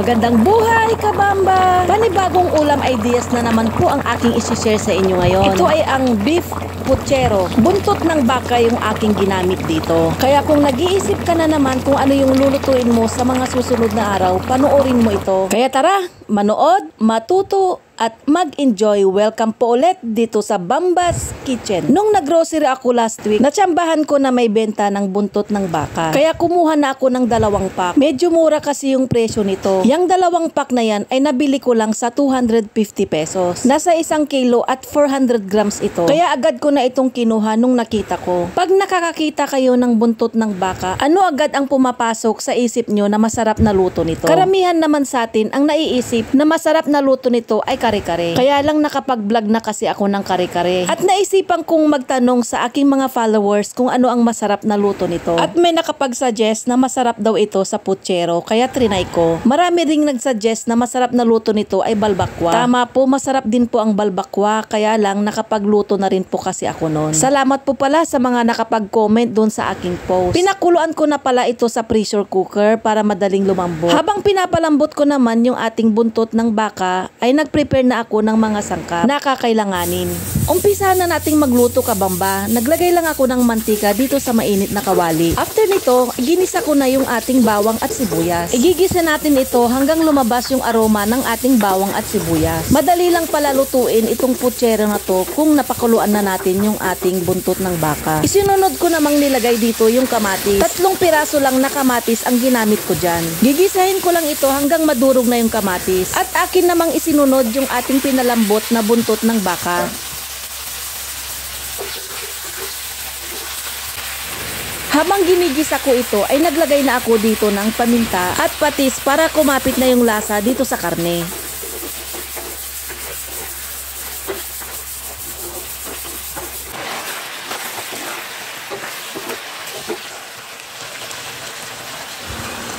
Magandang buhay, kabamba! Panibagong ulam ideas na naman po ang aking isi-share sa inyo ngayon. Ito ay ang beef puchero. Buntot ng baka yung aking ginamit dito. Kaya kung nag-iisip ka na naman kung ano yung lulutuin mo sa mga susunod na araw, panoorin mo ito. Kaya tara, manood, matuto, at mag-enjoy. Welcome po ulit dito sa Bamba's Kitchen. Nung nag-grocery ako last week, natsambahan ko na may benta ng buntot ng baka. Kaya kumuha na ako ng 2 pack. Medyo mura kasi yung presyo nito. Yang 2 pack na yan ay nabili ko lang sa 250 pesos. Nasa 1 kilo at 400 grams ito. Kaya agad ko na itong kinuha nung nakita ko. Pag nakakakita kayo ng buntot ng baka, ano agad ang pumapasok sa isip nyo na masarap na luto nito? Karamihan naman sa atin ang naiisip na masarap na luto nito ay kare-kare. Kaya lang nakapag-vlog na kasi ako ng kare-kare. At naisipan kong magtanong sa aking mga followers kung ano ang masarap na luto nito. At may nakapag-suggest na masarap daw ito sa puchero, kaya trinay ko. Marami ring nag-suggest na masarap na luto nito ay balbakwa. Tama po, masarap din po ang balbakwa, kaya lang nakapagluto na rin po kasi ako noon. Salamat po pala sa mga nakapag-comment doon sa aking post. Pinakuluan ko na pala ito sa pressure cooker para madaling lumambot. Habang pinapalambot ko naman yung ating buntot ng baka, ay nagprepare na ako ng mga sangkap na kakailanganin. Umpisa na nating magluto, kabamba. Naglagay lang ako ng mantika dito sa mainit na kawali. After nito, ginisa ko na yung ating bawang at sibuyas. Igigisa natin ito hanggang lumabas yung aroma ng ating bawang at sibuyas. Madali lang pala lutuin itong puchero na to kung napakuluan na natin yung ating buntot ng baka. Isinunod ko namang nilagay dito yung kamatis. 3 piraso lang na kamatis ang ginamit ko dyan. Gigisahin ko lang ito hanggang madurog na yung kamatis. At akin namang isinunod yung ating pinalambot na buntot ng baka. Habang ginigisa ko ito ay naglagay na ako dito ng paminta at patis para kumapit na yung lasa dito sa karne.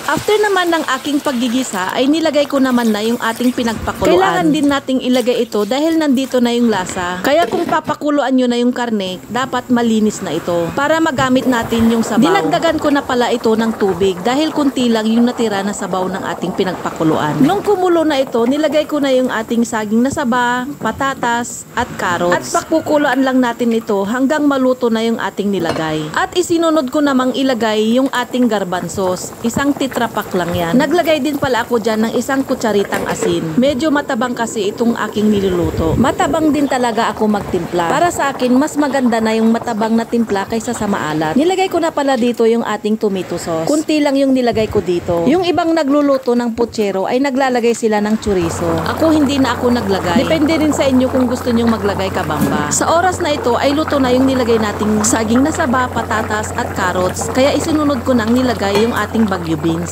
After naman ng aking paggigisa ay nilagay ko naman na yung ating pinagpakuluan. Kailangan din nating ilagay ito dahil nandito na yung lasa. Kaya kung papakuluan nyo na yung karne, dapat malinis na ito para magamit natin yung sabaw. Dinagdagan ko na pala ito ng tubig dahil kunti lang yung natira na sabaw ng ating pinagpakuluan. Nung kumulo na ito, nilagay ko na yung ating saging na saba, patatas at carrots. At pakukuluan lang natin ito hanggang maluto na yung ating nilagay. At isinunod ko namang ilagay yung ating garbanzos. 1 tetrapack lang yan. Naglagay din pala ako dyan ng 1 kutsaritang asin. Medyo matabang kasi itong aking niluluto. Matabang din talaga ako magtimpla. Para sa akin, mas maganda na yung matabang na timpla kaysa sa maalat. Nilagay ko na pala dito yung ating tomato sauce. Kunti lang yung nilagay ko dito. Yung ibang nagluluto ng puchero ay naglalagay sila ng chorizo. Ako hindi na ako naglagay. Depende rin sa inyo kung gusto nyong maglagay, kabamba. Sa oras na ito ay luto na yung nilagay nating saging na saba, patatas at carrots. Kaya isinunod ko nang nilagay yung ating bagyo beans.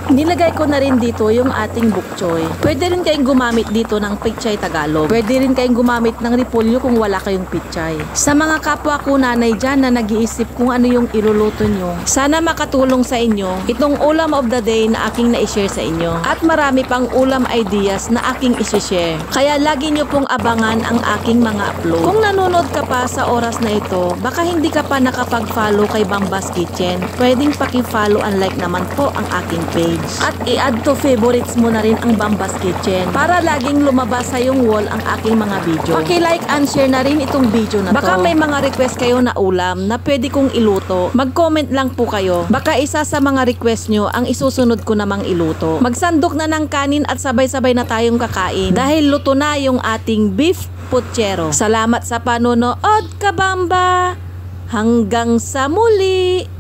Nilagay ko na rin dito yung ating bok choy. Pwede rin kayong gumamit dito ng pichay Tagalog. Pwede rin kayong gumamit ng repolyo kung wala kayong pichay. Sa mga kapwa ko nanay dyan na nag-iisip kung ano yung iluluto nyo, sana makatulong sa inyo itong ulam of the day na aking na-share sa inyo. At marami pang ulam ideas na aking isi-share. Kaya lagi nyo pong abangan ang aking mga upload. Kung nanonood ka pa sa oras na ito, baka hindi ka pa nakapag-follow kay Bamba's Kitchen, pwedeng paki-follow and like naman po ang aking page. At i-add to favorites mo na rin ang Bamba's Kitchen para laging lumabas sa yung wall ang aking mga video. Paki-like and share na rin itong video na to. Baka may mga request kayo na ulam na pwede kong iluto. Mag-comment lang po kayo. Baka isa sa mga request nyo ang isusunod ko namang iluto. Magsandok na ng kanin at sabay-sabay na tayong kakain dahil luto na yung ating beef puchero. Salamat sa panonood, kabamba! Hanggang sa muli!